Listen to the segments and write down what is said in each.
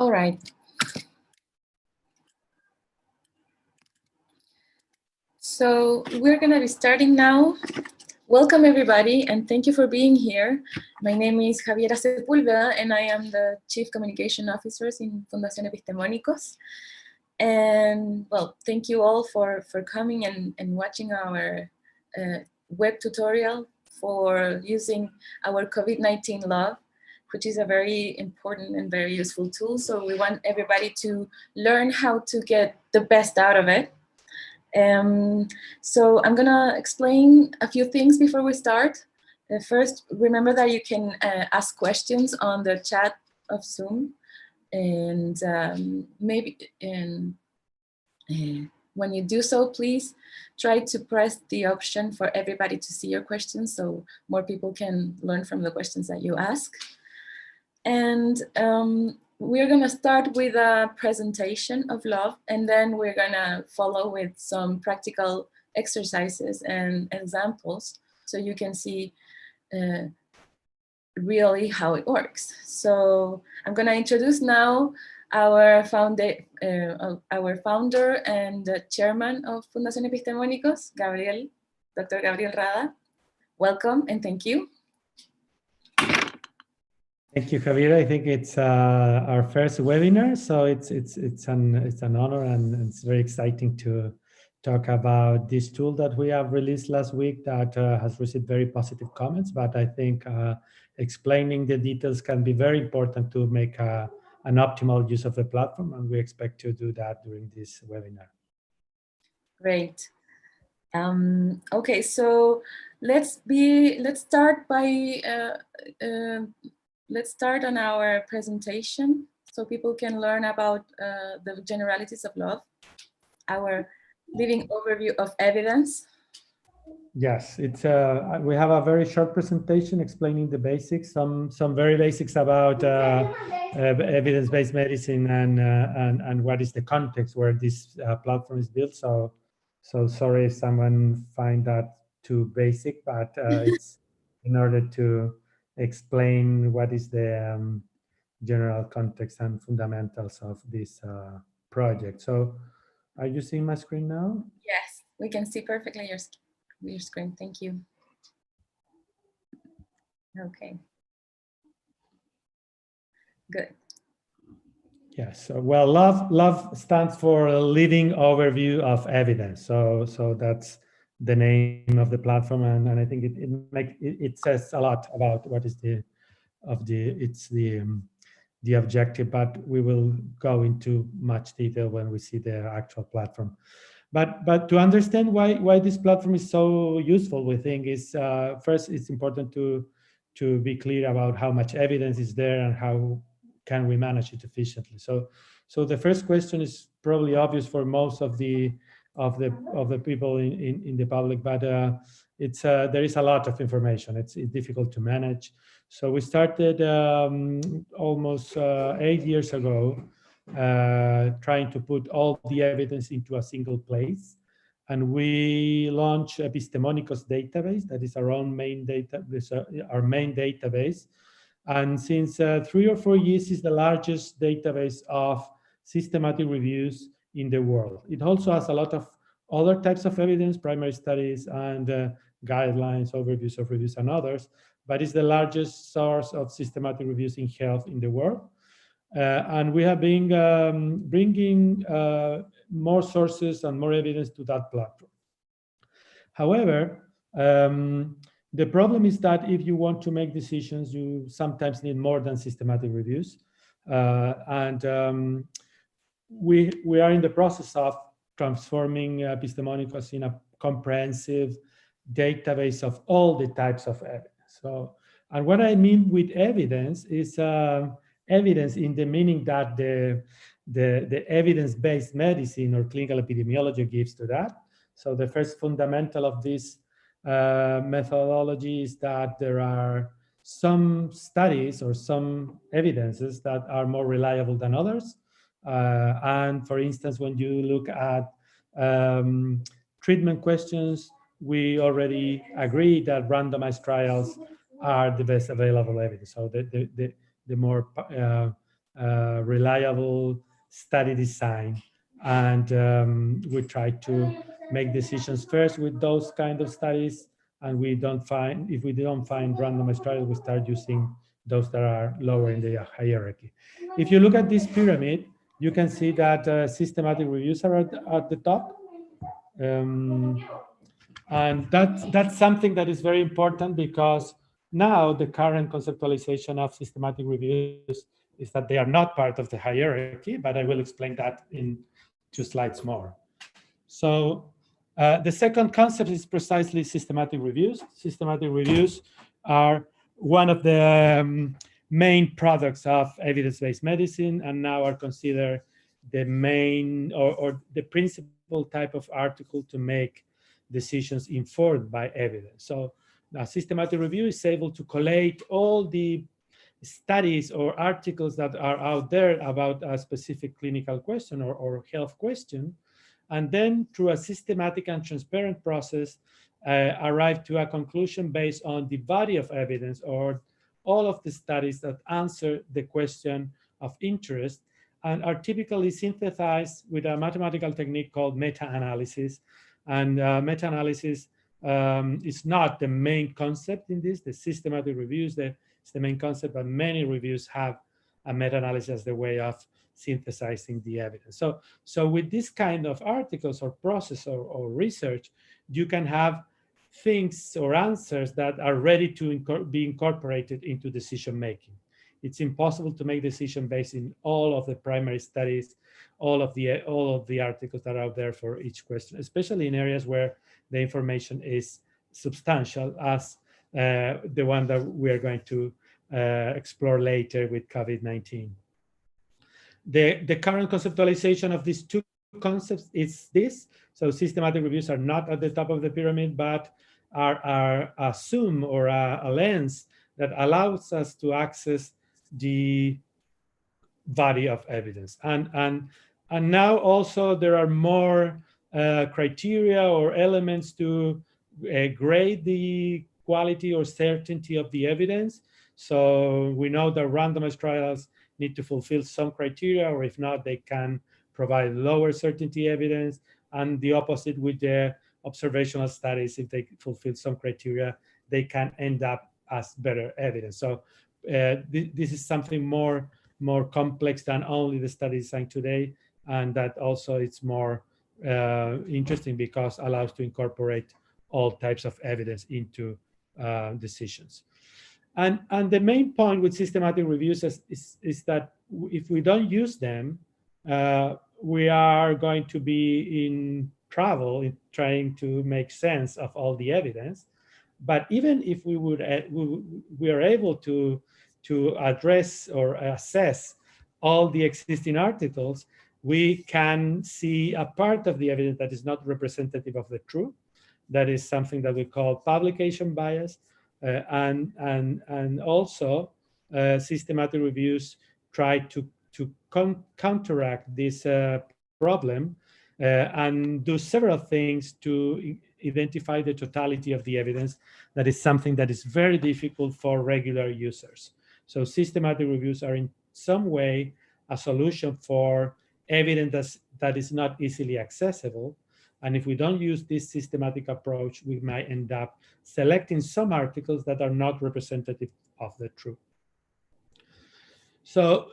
All right. So we're going to be starting now. Welcome, everybody, and thank you for being here. My name is Javiera Sepúlveda, and I am the Chief Communication Officer in Fundación Epistemonikos. And, well, thank you all for coming and watching our web tutorial for using our COVID-19 log, which is a very important and very useful tool. So we want everybody to learn how to get the best out of it. So I'm gonna explain a few things before we start. First, remember that you can ask questions on the chat of Zoom, and when you do so, please try to press the option for everybody to see your questions so more people can learn from the questions that you ask. And we're going to start with a presentation of love, and then we're going to follow with some practical exercises and examples so you can see really how it works. So I'm going to introduce now our founder and the chairman of Fundación Epistemonikos, Dr. Gabriel Rada. Welcome and thank you. Thank you, Javier. I think it's our first webinar, so it's an honor, and it's very exciting to talk about this tool that we have released last week that has received very positive comments. But I think explaining the details can be very important to make an optimal use of the platform, and we expect to do that during this webinar. Great. Okay, so let's start by. Let's start on our presentation so people can learn about the generalities of love, our living overview of evidence. Yes, it's we have a very short presentation explaining the basics, some very basics about evidence-based medicine and what is the context where this platform is built. So sorry if someone find that too basic, but it's in order to explain what is the general context and fundamentals of this project. So are you seeing my screen now? Yes, we can see perfectly your screen. Thank you. Okay. Good. Yes. So, well, love stands for a living overview of evidence. So that's the name of the platform, and I think it says a lot about what is the objective, but we will go into much detail when we see the actual platform. But to understand why this platform is so useful, we think is first it's important to be clear about how much evidence is there and how can we manage it efficiently. So the first question is probably obvious for most of the people in the public, but it's there is a lot of information. It's difficult to manage. So we started almost 8 years ago, trying to put all the evidence into a single place, and we launched Epistemonikos database. That is our main database, and since 3 or 4 years is the largest database of systematic reviews in the world. It also has a lot of other types of evidence, primary studies and guidelines, overviews of reviews and others, but it's the largest source of systematic reviews in health in the world. And we have been bringing more sources and more evidence to that platform. However, the problem is that if you want to make decisions, you sometimes need more than systematic reviews. We are in the process of transforming Epistemonikos in a comprehensive database of all the types of evidence. So, and what I mean with evidence is evidence in the meaning that the evidence-based medicine or clinical epidemiology gives to that. So the first fundamental of this methodology is that there are some studies or some evidences that are more reliable than others. And for instance, when you look at treatment questions, we already agree that randomized trials are the best available evidence. So the more reliable study design. And we try to make decisions first with those kind of studies. And if we don't find randomized trials, we start using those that are lower in the hierarchy. If you look at this pyramid, you can see that systematic reviews are at the top. And that's something that is very important, because now the current conceptualization of systematic reviews is that they are not part of the hierarchy, but I will explain that in 2 slides more. So the second concept is precisely systematic reviews. Systematic reviews are one of the main products of evidence-based medicine, and now are considered the main or the principal type of article to make decisions informed by evidence. So a systematic review is able to collate all the studies or articles that are out there about a specific clinical question or health question, and then through a systematic and transparent process, arrive to a conclusion based on the body of evidence or all of the studies that answer the question of interest, and are typically synthesized with a mathematical technique called meta-analysis. And meta-analysis is not the main concept in this. The systematic reviews is the main concept, but many reviews have a meta-analysis as the way of synthesizing the evidence. So with this kind of articles or process or research, you can have things or answers that are ready to be incorporated into decision making. It's impossible to make decision based in all of the primary studies, all of the articles that are out there for each question, especially in areas where the information is substantial, as the one that we are going to explore later with COVID-19. The current conceptualization of these 2 concepts is this. So systematic reviews are not at the top of the pyramid, but are a zoom or a lens that allows us to access the body of evidence. And now also there are more criteria or elements to grade the quality or certainty of the evidence. So we know that randomized trials need to fulfill some criteria, or if not, they can provide lower certainty evidence. And the opposite with the observational studies, if they fulfill some criteria, they can end up as better evidence. So this is something more complex than only the study design today, and that also it's more interesting because it allows to incorporate all types of evidence into decisions. And the main point with systematic reviews is that if we don't use them, we are going to be in trouble in trying to make sense of all the evidence. But even if we are able to address or assess all the existing articles, we can see a part of the evidence that is not representative of the truth. That is something that we call publication bias. And also systematic reviews try to counteract this problem and do several things to identify the totality of the evidence. That is something that is very difficult for regular users. So systematic reviews are in some way a solution for evidence that is not easily accessible. And if we don't use this systematic approach, we might end up selecting some articles that are not representative of the truth. So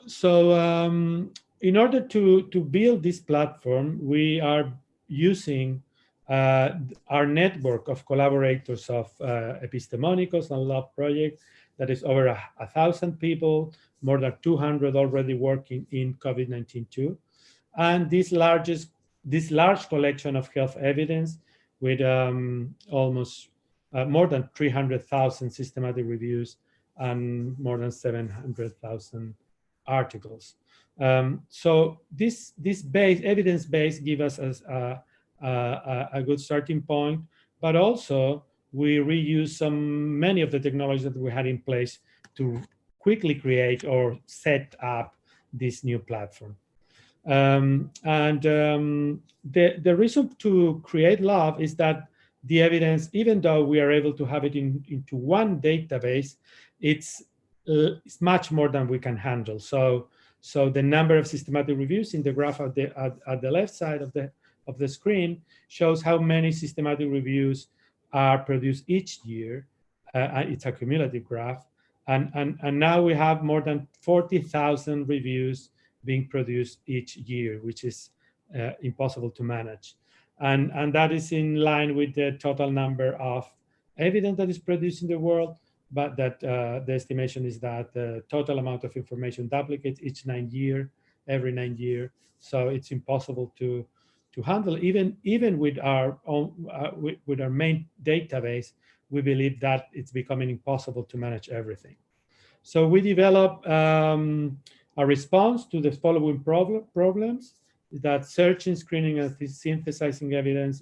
in order to build this platform, we are using our network of collaborators of Epistemonikos and Love Project that is over 1,000 people, more than 200 already working in COVID-19 too. And this large collection of health evidence with almost more than 300,000 systematic reviews and more than 700,000 articles. So this evidence base gives us a good starting point, but also we reuse many of the technologies that we had in place to quickly create or set up this new platform. The reason to create Love is that the evidence, even though we are able to have it into one database, it's it's much more than we can handle. So the number of systematic reviews in the graph at the left side of the screen shows how many systematic reviews are produced each year. It's a cumulative graph. And now we have more than 40,000 reviews being produced each year, which is impossible to manage. And that is in line with the total number of evidence that is produced in the world, but that the estimation is that the total amount of information duplicates every 9 years. So it's impossible to handle. Even with our own with our main database, we believe that it's becoming impossible to manage everything. So we develop a response to the following problems: that searching, screening, and synthesizing evidence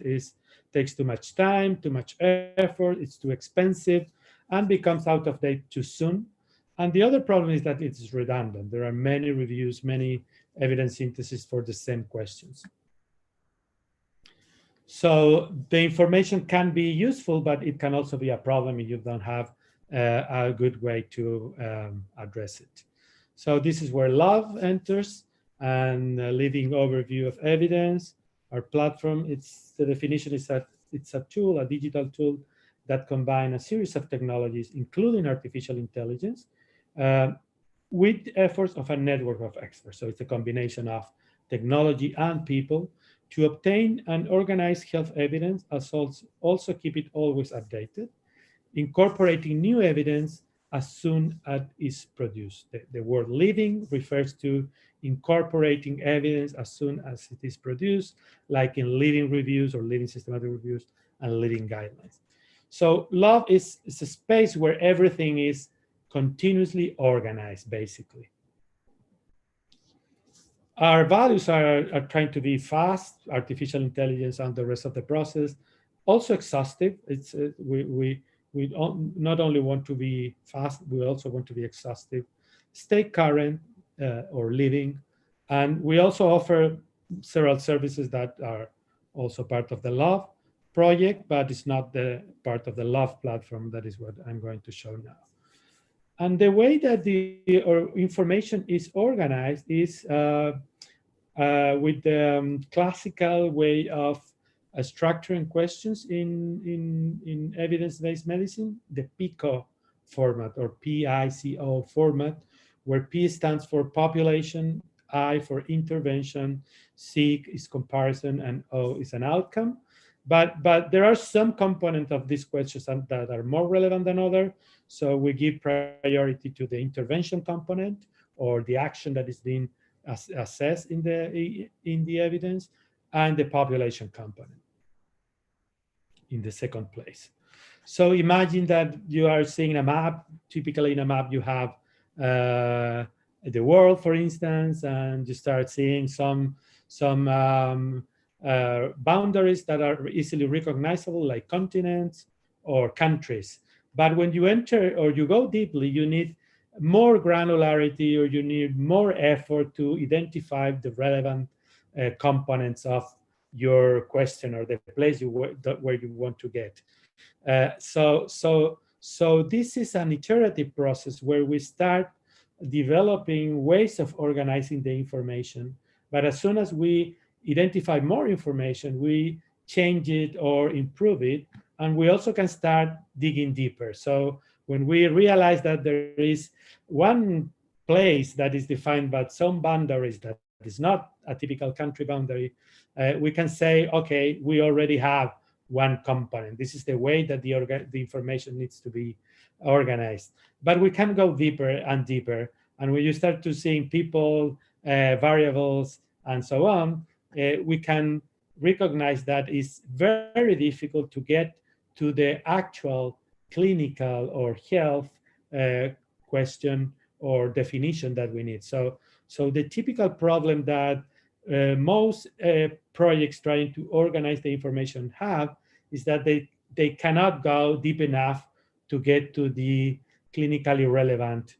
takes too much time, too much effort, it's too expensive, and becomes out of date too soon. And the other problem is that it's redundant. There are many reviews, many evidence synthesis for the same questions. So the information can be useful, but it can also be a problem if you don't have a good way to address it. So this is where love enters, and a leading overview of evidence. Our platform, the definition is that it's a tool, a digital tool that combines a series of technologies, including artificial intelligence, with the efforts of a network of experts. So it's a combination of technology and people to obtain and organize health evidence, as also keep it always updated, incorporating new evidence as soon as it's produced. The word living refers to incorporating evidence as soon as it is produced, like in living reviews or living systematic reviews and living guidelines. So love is a space where everything is continuously organized, basically. Our values are trying to be fast, artificial intelligence, and the rest of the process. Also exhaustive. We not only want to be fast, we also want to be exhaustive. Stay current or living. And we also offer several services that are also part of the Love project, but it's not the part of the Love platform. That is what I'm going to show now. And the way that the information is organized is with the classical way of structuring questions in evidence-based medicine, the Pico format or PICO format, where P stands for population, I for intervention, C is comparison, and O is an outcome. But there are some components of these questions that are more relevant than others. So we give priority to the intervention component or the action that is being assessed in the evidence, and the population component in the second place. So imagine that you are seeing a map. Typically in a map you have the world, for instance, and you start seeing some boundaries that are easily recognizable, like continents or countries. But when you enter or you go deeply, you need more granularity, or you need more effort to identify the relevant components of your question or the place where you want to get. So this is an iterative process where we start developing ways of organizing the information. But as soon as we identify more information, we change it or improve it. And we also can start digging deeper. So when we realize that there is one place that is defined by some boundaries that is not a typical country boundary, we can say, okay, we already have one component. This is the way that the information needs to be organized. But we can go deeper and deeper. And when you start to seeing people, variables, and so on, we can recognize that it's very difficult to get to the actual clinical or health question or definition that we need. So the typical problem that most projects trying to organize the information have is that they cannot go deep enough to get to the clinically relevant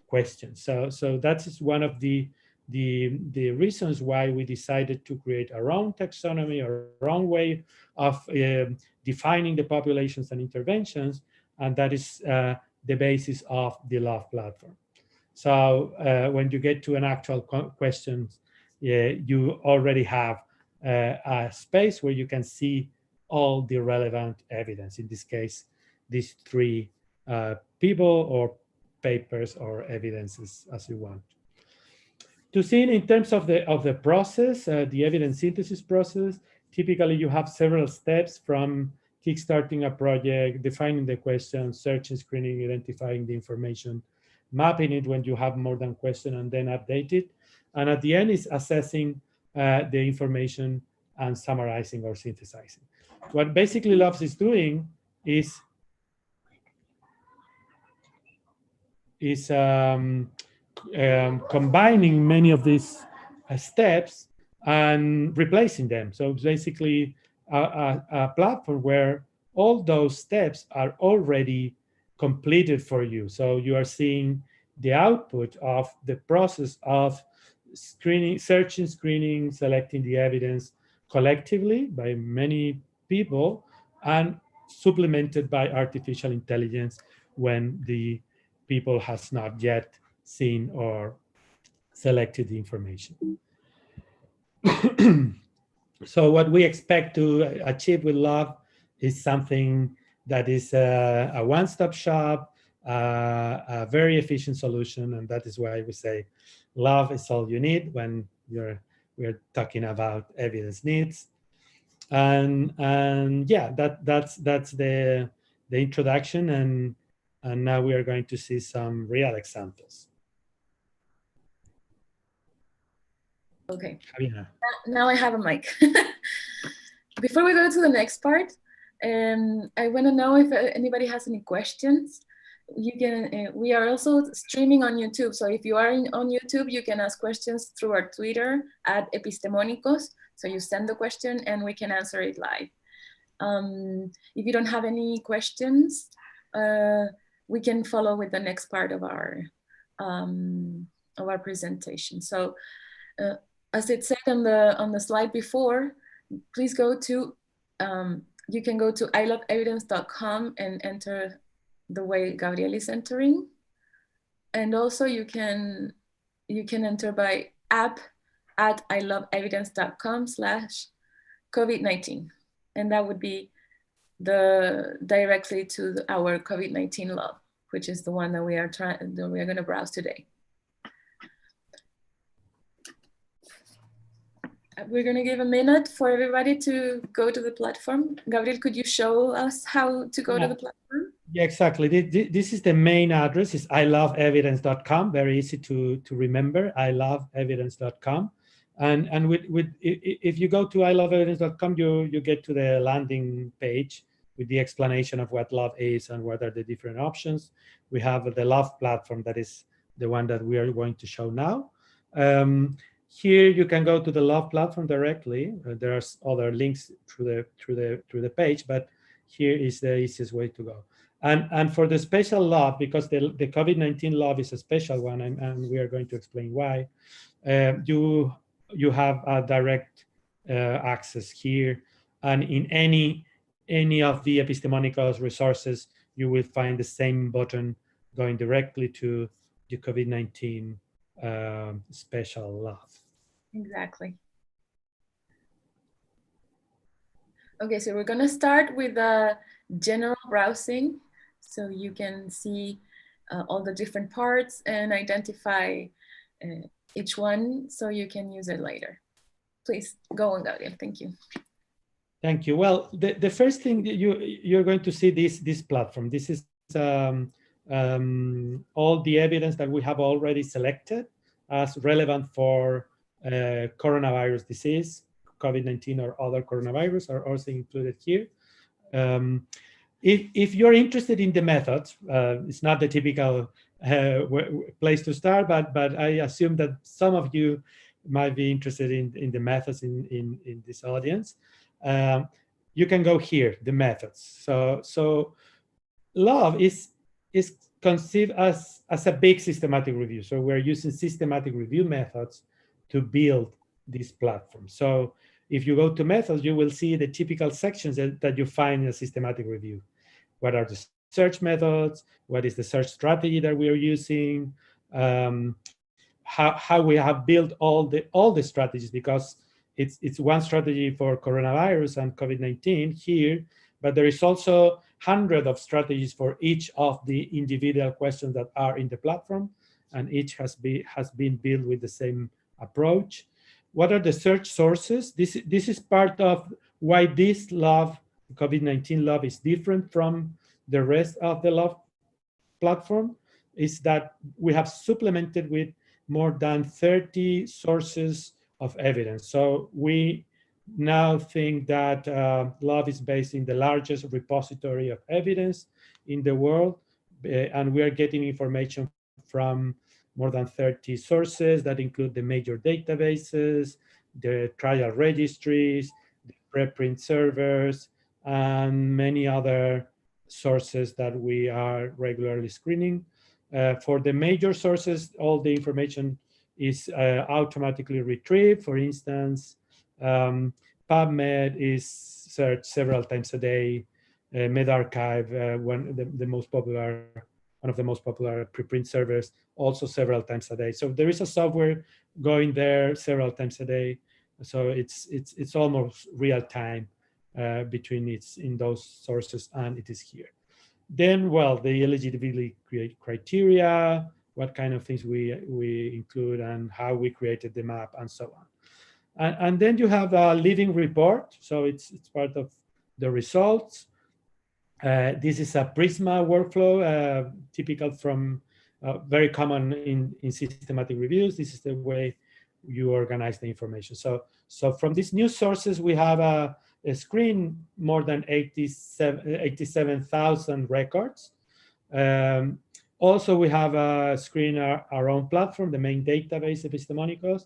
questions. So that is one of the reasons why we decided to create our own taxonomy, our own way of defining the populations and interventions, and that is the basis of the LOVE platform. So when you get to an actual question, you already have a space where you can see all the relevant evidence. In this case, these three people or papers or evidences as you want. To see in terms of the process, the evidence synthesis process, typically you have several steps from kickstarting a project, defining the question, searching, screening, identifying the information, mapping it when you have more than question, and then update it. And at the end is assessing the information and summarizing or synthesizing. What basically LOVE is doing is combining many of these steps and replacing them. So it's basically a platform where all those steps are already completed for you. So you are seeing the output of the process of screening, searching, screening, selecting the evidence collectively by many people and supplemented by artificial intelligence when the people has not yet seen or selected the information. So what we expect to achieve with LOVE is something that is a one-stop shop, a very efficient solution, and that is why we say LOVE is all you need when we're talking about evidence needs. And yeah, that's the introduction, and now we are going to see some real examples. Okay. Yeah. Now I have a mic. Before we go to the next part, I want to know if anybody has any questions. You can. We are also streaming on YouTube, so if you are on YouTube, you can ask questions through our Twitter at Epistemonikos. So you send the question, and we can answer it live. If you don't have any questions, we can follow with the next part of our presentation. So. As it said on the slide before, please go to, you can go to iloveevidence.com and enter the way Gabriel is entering. And also you can enter by app at iloveevidence.com/COVID-19. And that would be directly to our COVID-19 LOVE, which is the one that we are going to browse today. We're going to give a minute for everybody to go to the platform. Gabriel, could you show us how to go to the platform? Yeah, exactly. This is the main address. It's iloveevidence.com. Very easy to remember. iloveevidence.com. And if you go to iloveevidence.com, you get to the landing page with the explanation of what LOVE is and what are the different options. We have the LOVE platform, that is the one that we are going to show now. Here you can go to the LOVE platform directly. There are other links through the page, but here is the easiest way to go. And for the special LOVE, because the COVID-19 LOVE is a special one, and we are going to explain why. You have a direct access here, and in any of the Epistemonikos resources, you will find the same button going directly to the COVID-19 special LOVE. Exactly. Okay, so we're gonna start with the general browsing, so you can see all the different parts and identify each one, so you can use it later. Please go on, Gabriel. Thank you. Thank you. Well, the first thing that you're going to see this platform. This is all the evidence that we have already selected as relevant for coronavirus disease, COVID-19 or other coronavirus are also included here. If you're interested in the methods, it's not the typical place to start, but I assume that some of you might be interested in the methods in this audience. You can go here, the methods. So LOVE is conceived as a big systematic review. So we're using systematic review methods to build this platform. So if you go to methods, you will see the typical sections that you find in a systematic review. What are the search methods, what is the search strategy that we are using, how we have built all the strategies, because it's one strategy for coronavirus and COVID-19 here, but there is also hundreds of strategies for each of the individual questions that are in the platform, and each has been built with the same approach. What are the search sources? This is part of why this LOVE, COVID-19 LOVE, is different from the rest of the LOVE platform, is that we have supplemented with more than 30 sources of evidence. So we now think that LOVE is based in the largest repository of evidence in the world, and we are getting information from more than 30 sources that include the major databases, the trial registries, the preprint servers, and many other sources that we are regularly screening. For the major sources, all the information is automatically retrieved. For instance, PubMed is searched several times a day. medRxiv, one of the most popular preprint servers, also several times a day. So there is a software going there several times a day. So it's almost real time between it's in those sources and it is here. Then, well, the eligibility criteria, what kind of things we include and how we created the map and so on. And then you have a living report. So it's part of the results. This is a Prisma workflow, typical from very common in systematic reviews. This is the way you organize the information. So from these news sources, we have a screen more than 87,000 records. Also, we have a screen our own platform, the main database, Epistemonikos.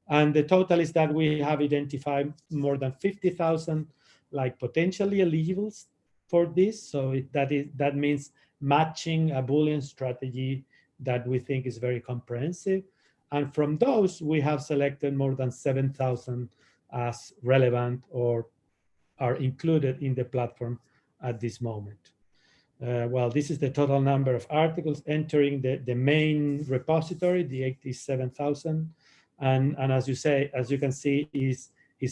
And the total is that we have identified more than 50,000 like potentially eligibles for this. So that means matching a Boolean strategy that we think is very comprehensive. And from those, we have selected more than 7,000 as relevant or are included in the platform at this moment. Well, this is the total number of articles entering the main repository, the 87,000. And as you can see, is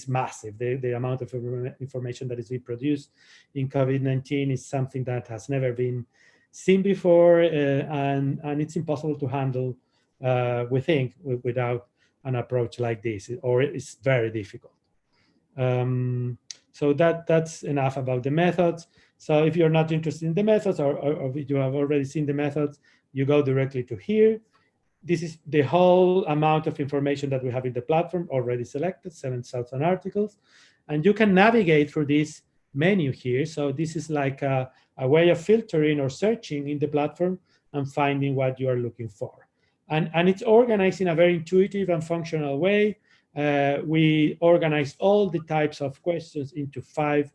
massive. The amount of information that is being produced in COVID-19 is something that has never been seen before, and it's impossible to handle, we think, without an approach like this, or it's very difficult. So that's enough about the methods. So if you're not interested in the methods, or if you have already seen the methods, you go directly to here. This is the whole amount of information that we have in the platform already selected, 7,000 articles. And you can navigate through this menu here. So this is like a way of filtering or searching in the platform and finding what you are looking for. And it's organized in a very intuitive and functional way. We organize all the types of questions into 5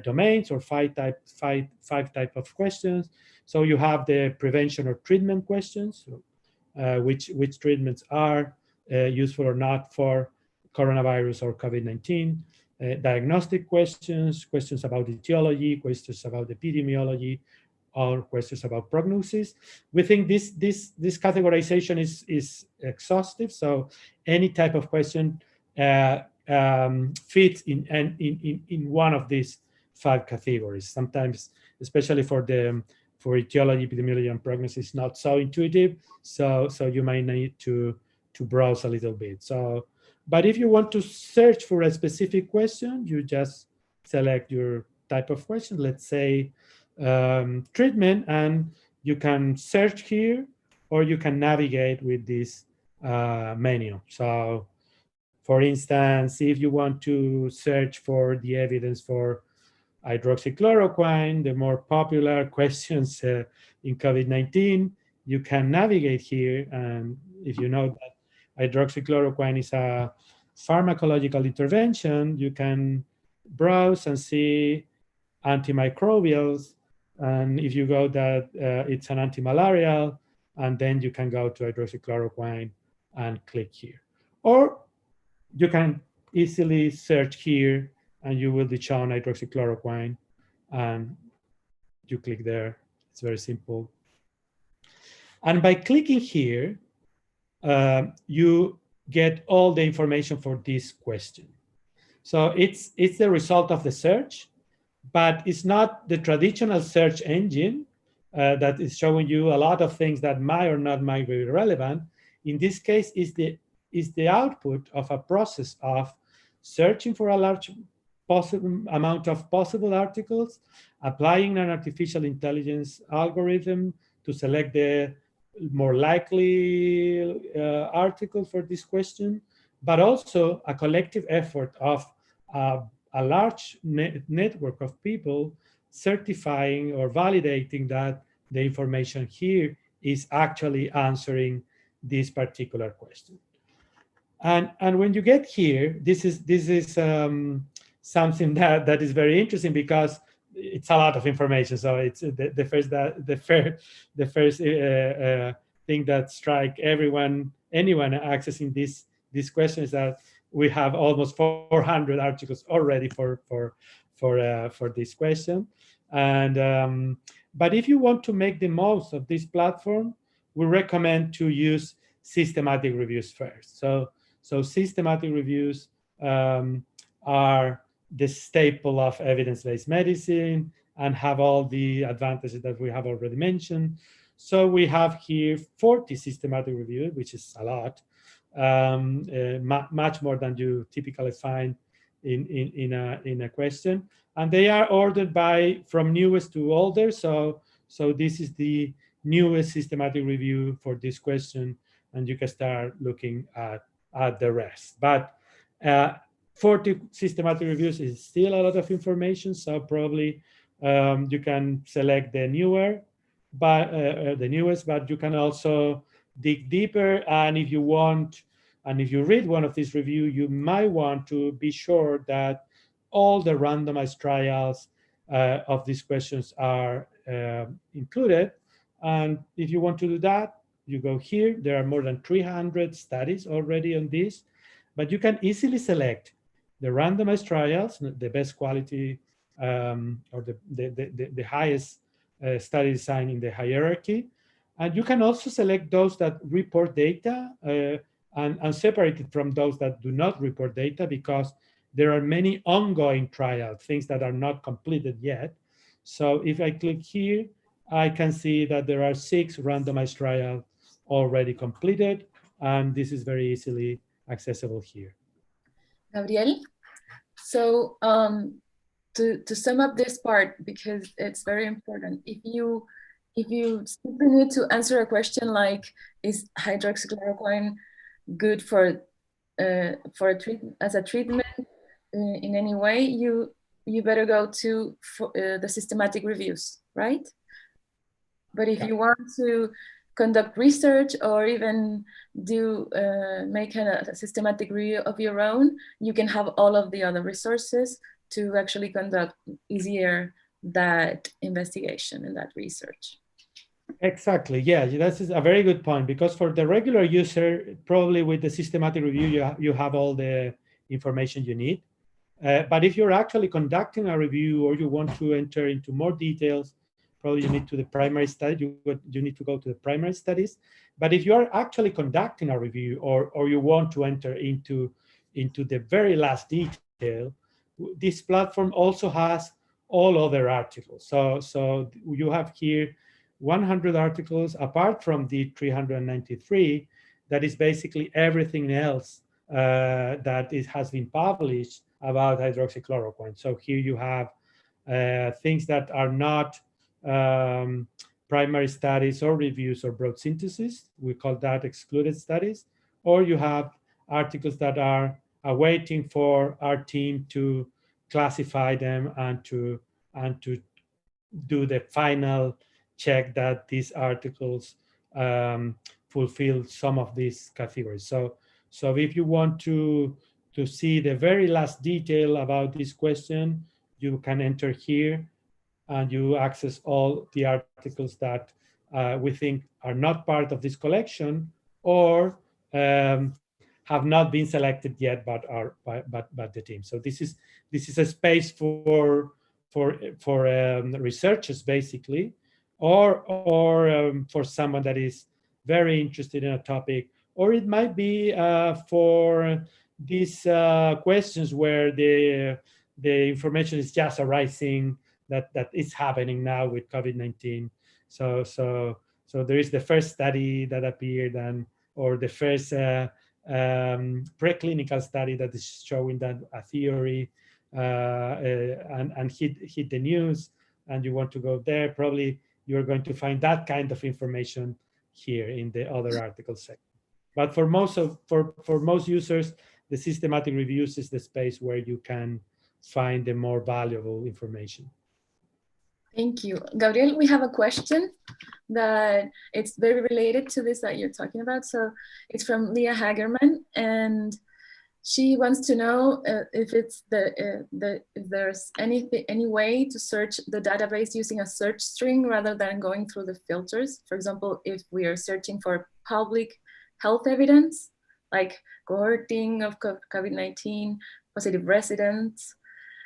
domains, or five type of questions. So you have the prevention or treatment questions, which treatments are useful or not for coronavirus or COVID-19, diagnostic questions, questions about etiology, questions about epidemiology, or questions about prognosis. We think this categorization is exhaustive. So any type of question fits in one of these 5 categories. Sometimes, especially for etiology, epidemiology, and prognosis, not so intuitive. So you might need to browse a little bit. But if you want to search for a specific question, you just select your type of question. Let's say treatment, and you can search here, or you can navigate with this menu. So, for instance, if you want to search for the evidence for hydroxychloroquine, the more popular questions in COVID-19, you can navigate here. And if you know that hydroxychloroquine is a pharmacological intervention, you can browse and see antimicrobials. And if you go that it's an antimalarial, and then you can go to hydroxychloroquine and click here. Or you can easily search here, and you will be shown hydroxychloroquine, and you click there, It's very simple. And by clicking here, you get all the information for this question. So it's the result of the search, but it's not the traditional search engine that is showing you a lot of things that might or not might be relevant. In this case, is the output of a process of searching for a large possible amount of possible articles, applying an artificial intelligence algorithm to select the more likely article for this question, but also a collective effort of a large network of people certifying or validating that the information here is actually answering this particular question. And when you get here, this is something that is very interesting because it's a lot of information. So it's the first thing that strike anyone accessing this question is that we have almost 400 articles already for this question. And but if you want to make the most of this platform, we recommend to use systematic reviews first. So systematic reviews are the staple of evidence-based medicine and have all the advantages that we have already mentioned. So we have here 40 systematic reviews, which is a lot, much more than you typically find in a question. And they are ordered from newest to older. So this is the newest systematic review for this question, and you can start looking at the rest. But 40 systematic reviews is still a lot of information, so probably you can select the newest, but you can also dig deeper. And if you want, and if you read one of these reviews, you might want to be sure that all the randomized trials of these questions are included. And if you want to do that, you go here. There are more than 300 studies already on this, but you can easily select the randomized trials, the best quality or the highest study design in the hierarchy. And you can also select those that report data and separate it from those that do not report data, because there are many ongoing trials, things that are not completed yet. So if I click here, I can see that there are 6 randomized trials already completed, and this is very easily accessible here. Gabriel, so to sum up this part, because it's very important, if you simply need to answer a question like, is hydroxychloroquine good for as a treatment in any way, you better go to the systematic reviews, right? But if you want to conduct research or even do make a systematic review of your own, you can have all of the other resources to actually conduct easier that investigation and that research. Exactly. Yeah, that's a very good point, because for the regular user, probably with the systematic review, you have all the information you need. But if you're actually conducting a review or you want to enter into more details, probably you need to the primary study. You need to go to the primary studies. But if you are actually conducting a review or you want to enter into the very last detail, this platform also has all other articles. So you have here 100 articles apart from the 393. That is basically everything else that has been published about hydroxychloroquine. So here you have things that are not primary studies or reviews or broad synthesis. We call that excluded studies. Or you have articles that are waiting for our team to classify them and to do the final check that these articles fulfill some of these categories. So if you want to see the very last detail about this question, you can enter here and you access all the articles that we think are not part of this collection or have not been selected yet, but are by the team. So this is a space for researchers basically or for someone that is very interested in a topic, or it might be for these questions where the information is just arising that is happening now with COVID-19. So there is the first study that appeared, or the first preclinical study that is showing that a theory and hit the news, and you want to go there. Probably you're going to find that kind of information here in the other articles section. But for most users, the systematic reviews is the space where you can find the more valuable information. Thank you. Gabriel, we have a question that it's very related to this that you're talking about. So it's from Leah Hagerman, and she wants to know if it's if there's any way to search the database using a search string rather than going through the filters. For example, if we are searching for public health evidence, like cohorting of COVID-19, positive residents,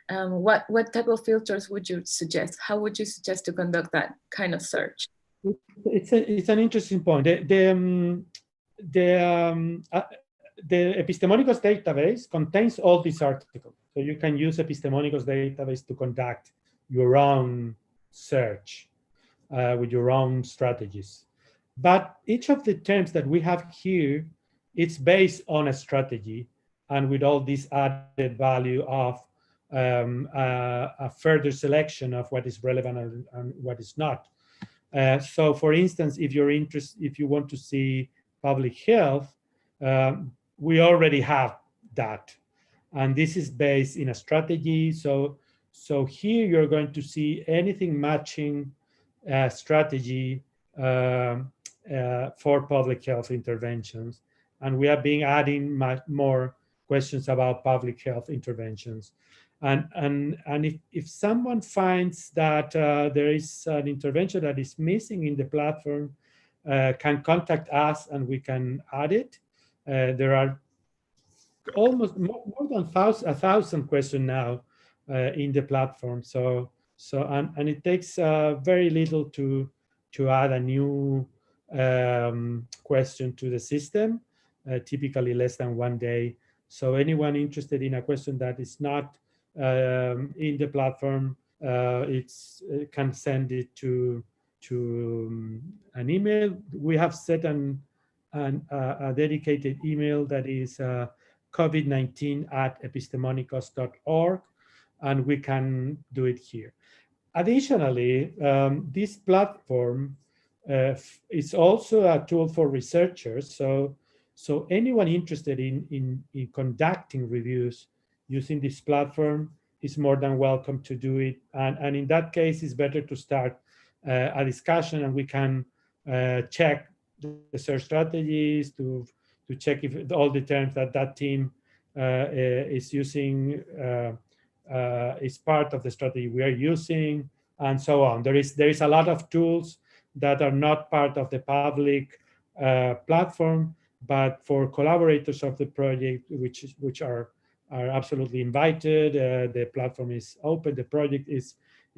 what type of filters would you suggest? How would you suggest to conduct that kind of search? It's an interesting point. The Epistemonikos database contains all these articles. So you can use Epistemonikos database to conduct your own search with your own strategies. But each of the terms that we have here, it's based on a strategy, and with all this added value of a further selection of what is relevant and what is not. So for instance, if you want to see public health, we already have that. And this is based in a strategy. So here you're going to see anything matching strategy for public health interventions. And we have been adding more questions about public health interventions. And if someone finds that there is an intervention that is missing in the platform, can contact us and we can add it. There are almost more than 1,000 questions now in the platform. And it takes very little to add a new question to the system, typically less than 1 day. So anyone interested in a question that is not in the platform, can send it to an email. We have set a dedicated email that is covid19@epistemonikos.org, and we can do it here. Additionally, this platform is also a tool for researchers. So anyone interested in conducting reviews using this platform is more than welcome to do it. And in that case, it's better to start a discussion, and we can check the search strategies to check if all the terms that team is using is part of the strategy we are using, and so on. There is a lot of tools that are not part of the public platform, but for collaborators of the project, which are absolutely invited. The platform is open. The project is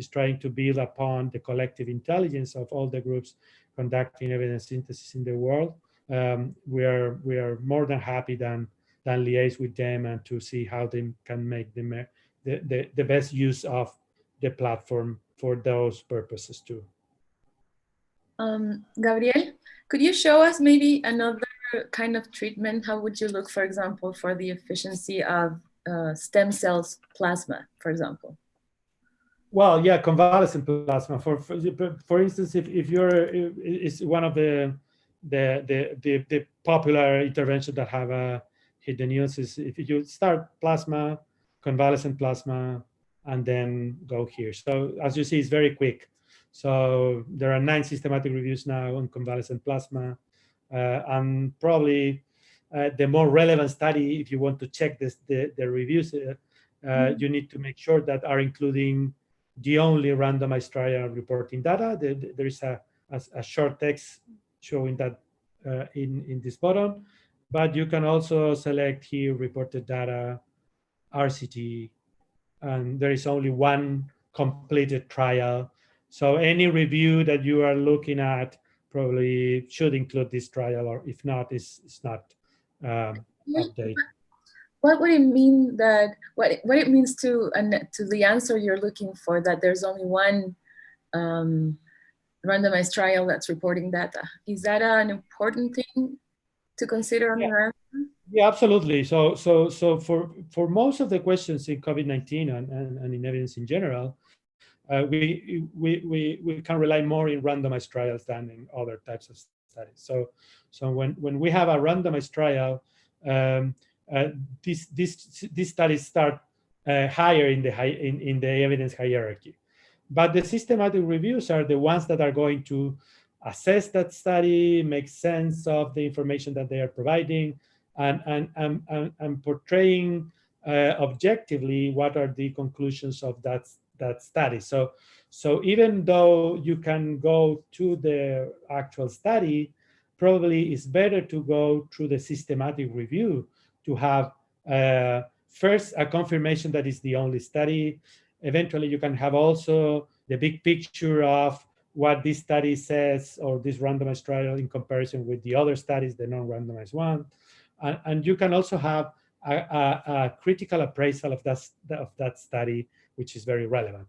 trying to build upon the collective intelligence of all the groups conducting evidence synthesis in the world. We are more than happy than liaise with them and to see how they can make the best use of the platform for those purposes too. Gabriel, could you show us maybe another kind of treatment? How would you look, for example, for the efficiency of stem cells plasma, for example? Well, yeah, convalescent plasma. For instance, if it's one of the popular interventions that have hit the news is if you start plasma, convalescent plasma, and then go here. So as you see, it's very quick. So there are 9 systematic reviews now on convalescent plasma, and probably the more relevant study, if you want to check the reviews, you need to make sure that are including the only randomized trial reporting data. There is a short text showing that in this bottom, but you can also select here reported data, RCT, and there is only one completed trial. So any review that you are looking at probably should include this trial, or if not, it's not updated. What would it mean that what it means to the answer you're looking for, that there's only one randomized trial that's reporting data? Is that an important thing to consider on your answer? Yeah, absolutely. So for most of the questions in COVID-19 and in evidence in general, we can rely more in randomized trials than in other types of studies. So when we have a randomized trial, these studies start higher in the evidence hierarchy. But the systematic reviews are the ones that are going to assess that study, make sense of the information that they are providing, and portraying objectively what are the conclusions of that study. So even though you can go to the actual study, probably it's better to go through the systematic review to have first a confirmation that is the only study. Eventually, you can have also the big picture of what this study says, or this randomized trial, in comparison with the other studies, the non-randomized one. And you can also have a critical appraisal of that study, which is very relevant.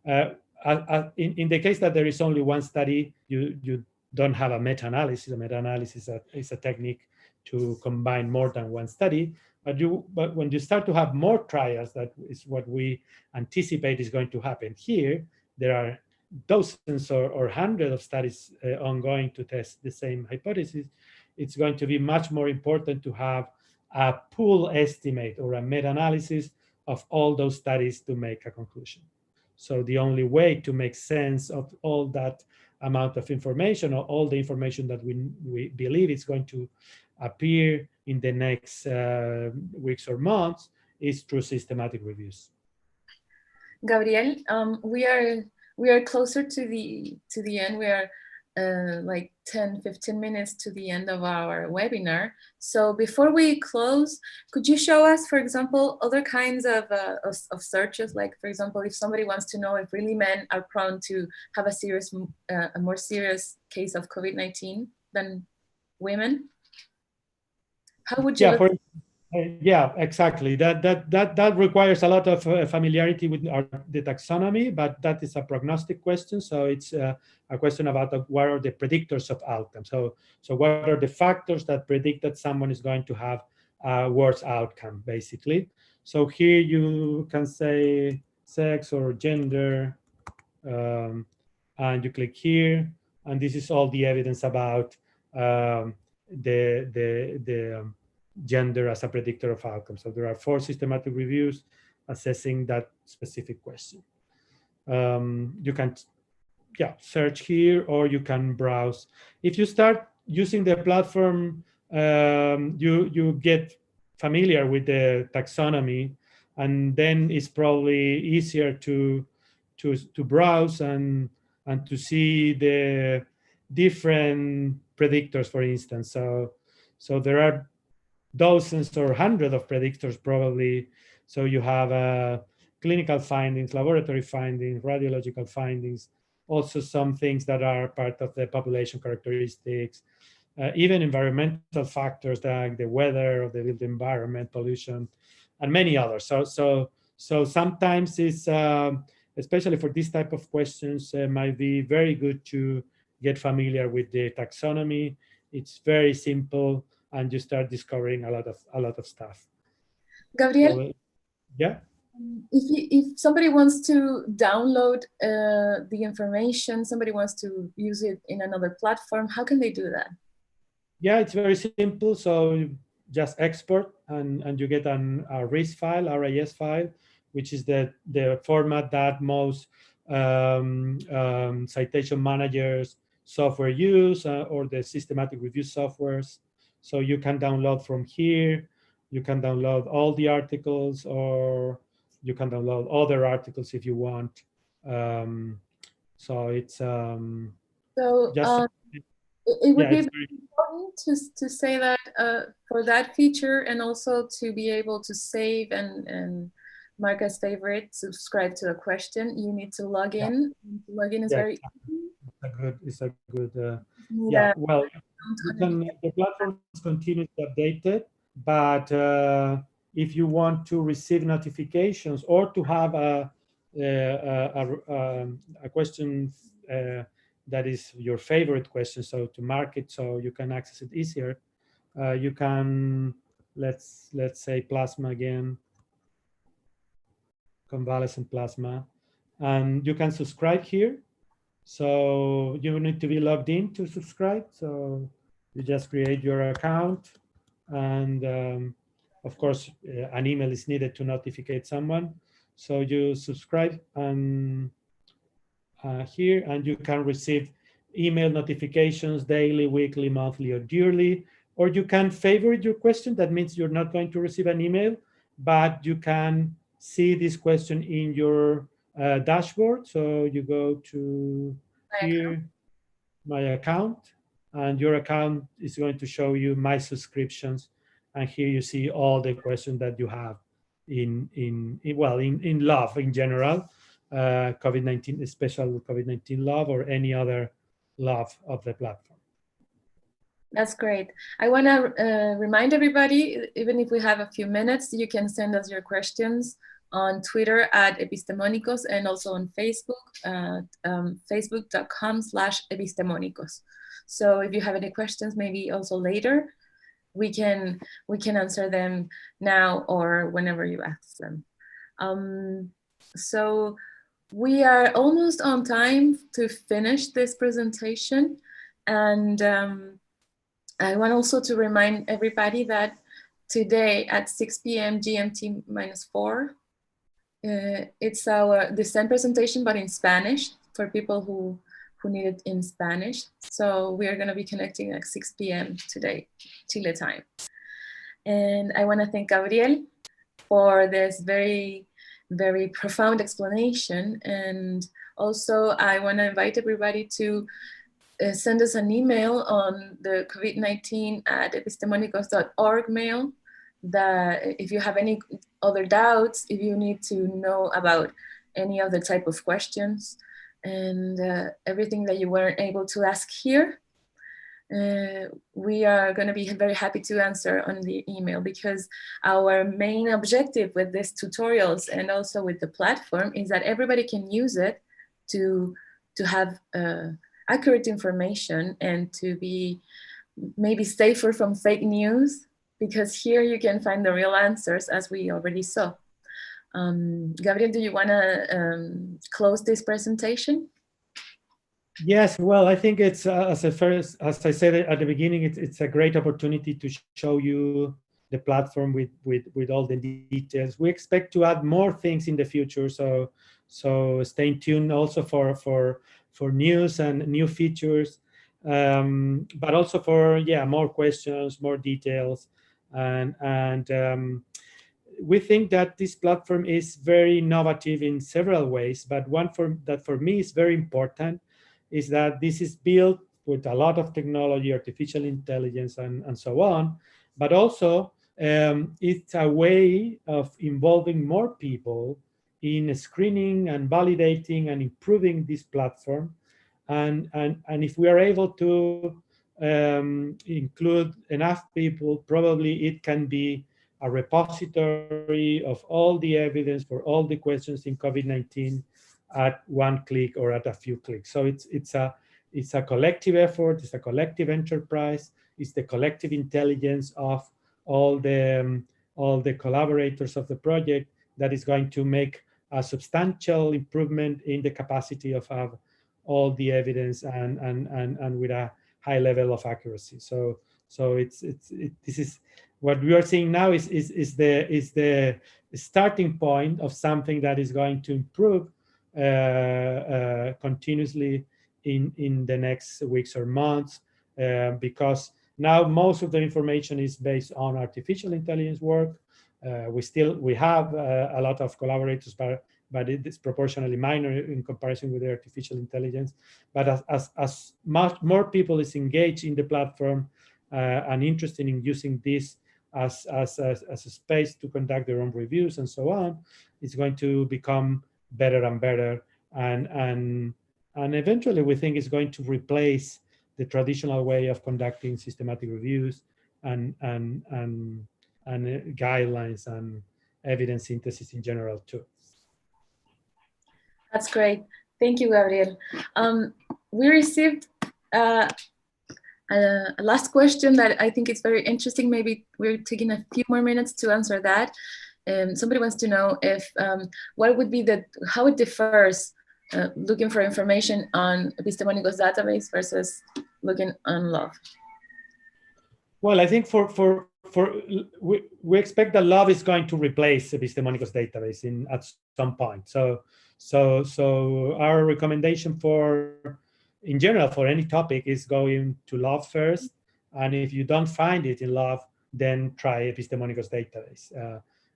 In the case that there is only one study, you don't have a meta-analysis. A meta-analysis is a technique to combine more than one study. But when you start to have more trials, that is what we anticipate is going to happen here. There are dozens or hundreds of studies ongoing to test the same hypothesis. It's going to be much more important to have a pool estimate or a meta-analysis of all those studies to make a conclusion. So the only way to make sense of all that amount of information, or all the information that we believe is going to appear in the next weeks or months, is through systematic reviews. Gabriel, we are closer to the end. We are like 10-15 minutes to the end of our webinar. So before we close, could you show us, for example, other kinds of searches? Like, for example, if somebody wants to know if really men are prone to have a more serious case of COVID-19 than women, how would you look? Yeah, exactly. That requires a lot of familiarity with the taxonomy, but that is a prognostic question. So it's a question about what are the predictors of outcome. So what are the factors that predict that someone is going to have a worse outcome, basically. So here you can say sex or gender, and you click here, and this is all the evidence about the gender as a predictor of outcome. So there are 4 systematic reviews assessing that specific question. You can search here, or you can browse. If you start using the platform, you get familiar with the taxonomy, and then it's probably easier to browse and to see the different predictors, for instance. So there are dozens or hundreds of predictors probably. So you have clinical findings, laboratory findings, radiological findings, also some things that are part of the population characteristics, even environmental factors like the weather of the built environment, pollution, and many others. So sometimes it's, especially for this type of questions, might be very good to get familiar with the taxonomy. It's very simple, and you start discovering a lot of stuff. Gabriel, so, yeah. If somebody wants to download the information, somebody wants to use it in another platform, how can they do that? Yeah, it's very simple. So just export, and you get a RIS file, which is the format that most citation managers software use, or the systematic review softwares. So you can download from here. You can download all the articles, or you can download other articles if you want. So it's it would be important to say that for that feature, and also to be able to save and mark as favorite, subscribe to a question. You need to log Yeah. in. Login is Yeah, very easy. it's a good Need yeah, a well, account on it. the platform is continuously updated, but if you want to receive notifications or to have a question that is your favorite question, so to mark it so you can access it easier, you can, let's say plasma again, convalescent plasma, and you can subscribe here. So you need to be logged in to subscribe. So you just create your account, and of course, an email is needed to notify someone. So you subscribe and here, and you can receive email notifications daily, weekly, monthly, or yearly. Or you can favorite your question. That means you're not going to receive an email, but you can see this question in your dashboard. So you go to My account. here, my account, and your account is going to show you my subscriptions. And here you see all the questions that you have in love in general, COVID-19, special COVID-19 love, or any other love of the platform. That's great. I want to remind everybody, even if we have a few minutes, you can send us your questions on Twitter at Epistemonikos, and also on Facebook at facebook.com/Epistemonikos. So if you have any questions, maybe also later, we can answer them now or whenever you ask them. So we are almost on time to finish this presentation, and I want also to remind everybody that today at 6 p.m. GMT -4, it's our Zen presentation, but in Spanish, for people who need it in Spanish. So we are going to be connecting at 6 p.m. today, Chile time. And I want to thank Gabriel for this very, very profound explanation. And also I want to invite everybody to send us an email on the COVID-19@epistemonikos.org mail, that if you have any other doubts, if you need to know about any other type of questions, and everything that you weren't able to ask here, we are going to be very happy to answer on the email, because our main objective with these tutorials and also with the platform is that everybody can use it to have accurate information and to be maybe safer from fake news, because here you can find the real answers, as we already saw. Gabriel, do you want to close this presentation? Yes, well, I think it's as I said at the beginning, it's a great opportunity to show you the platform with all the details. We expect to add more things in the future, so stay tuned also for news and new features, but also for more questions, more details, and we think that this platform is very innovative in several ways. But one that for me is very important is that this is built with a lot of technology, artificial intelligence, and so on. But also, it's a way of involving more people in screening and validating and improving this platform. And if we are able to include enough people, probably it can be a repository of all the evidence for all the questions in COVID-19 at one click or at a few clicks. So it's a collective effort, it's a collective enterprise, it's the collective intelligence of all the collaborators of the project that is going to make a substantial improvement in the capacity of have all the evidence and with a high level of accuracy. So this is what we are seeing now is the starting point of something that is going to improve continuously in the next weeks or months, because now most of the information is based on artificial intelligence work. We have a lot of collaborators, but it is proportionally minor in comparison with the artificial intelligence. But as much more people is engaged in the platform and interested in using this as a space to conduct their own reviews and so on, it's going to become better and better, and eventually we think it's going to replace the traditional way of conducting systematic reviews and guidelines and evidence synthesis in general too. That's great. Thank you, Gabriel. We received a last question that I think is very interesting. Maybe we're taking a few more minutes to answer that. Somebody wants to know if what would be how it differs looking for information on Epistemonikos database versus looking on LOVE. Well, I think we expect that LOVE is going to replace Epistemonikos database at some point. So our recommendation in general for any topic is going to LOVE first, and if you don't find it in LOVE, then try Epistemonikos database.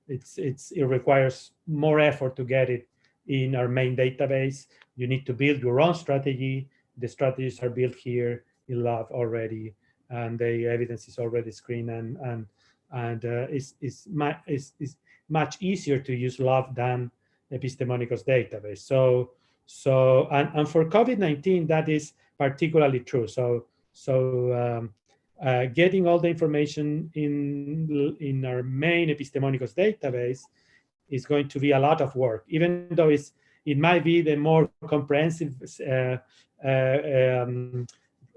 It requires more effort to get it in our main database. You need to build your own strategy. The strategies are built here in LOVE already, and the evidence is already screened, and it's much easier to use LOVE than Epistemonikos database. So for COVID-19, that is particularly true. So getting all the information in our main Epistemonikos database is going to be a lot of work, even though it might be the more comprehensive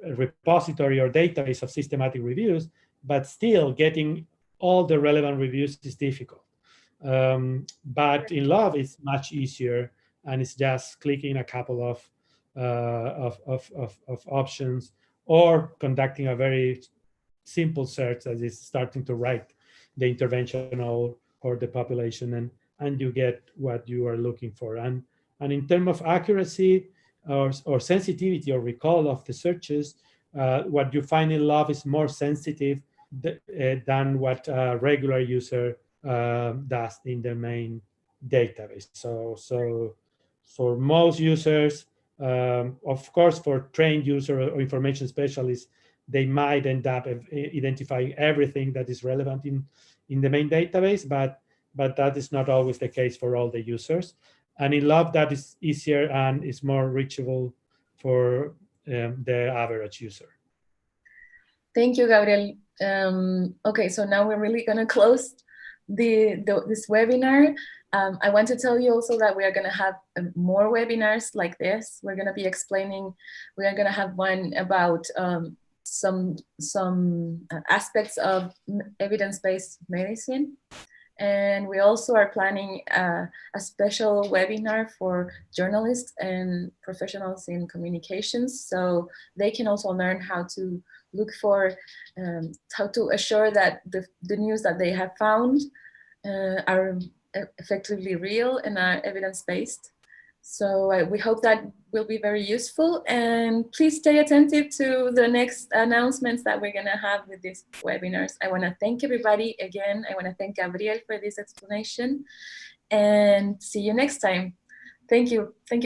repository or database of systematic reviews, but still getting all the relevant reviews is difficult. But in LOVE, it's much easier, and it's just clicking a couple of options or conducting a very simple search that is starting to write the intervention or the population, and you get what you are looking for. And in terms of accuracy or sensitivity or recall of the searches, what you find in LOVE is more sensitive than what a regular user does in the main database. So for most users, of course, for trained user or information specialists, they might end up identifying everything that is relevant in the main database, but that is not always the case for all the users. And in LOVE, that is easier and is more reachable for the average user. Thank you, Gabriel. Okay, so now we're really going to close this webinar. I want to tell you also that we are going to have more webinars like this. We're going to be explaining, we are going to have one about some aspects of evidence-based medicine. And we also are planning a special webinar for journalists and professionals in communications, so they can also learn how to look for, how to assure that the news that they have found are effectively real and are evidence-based. So we hope that will be very useful, and please stay attentive to the next announcements that we're gonna have with these webinars. I wanna thank everybody again. I wanna thank Gabriel for this explanation, and see you next time. Thank you. Thank you.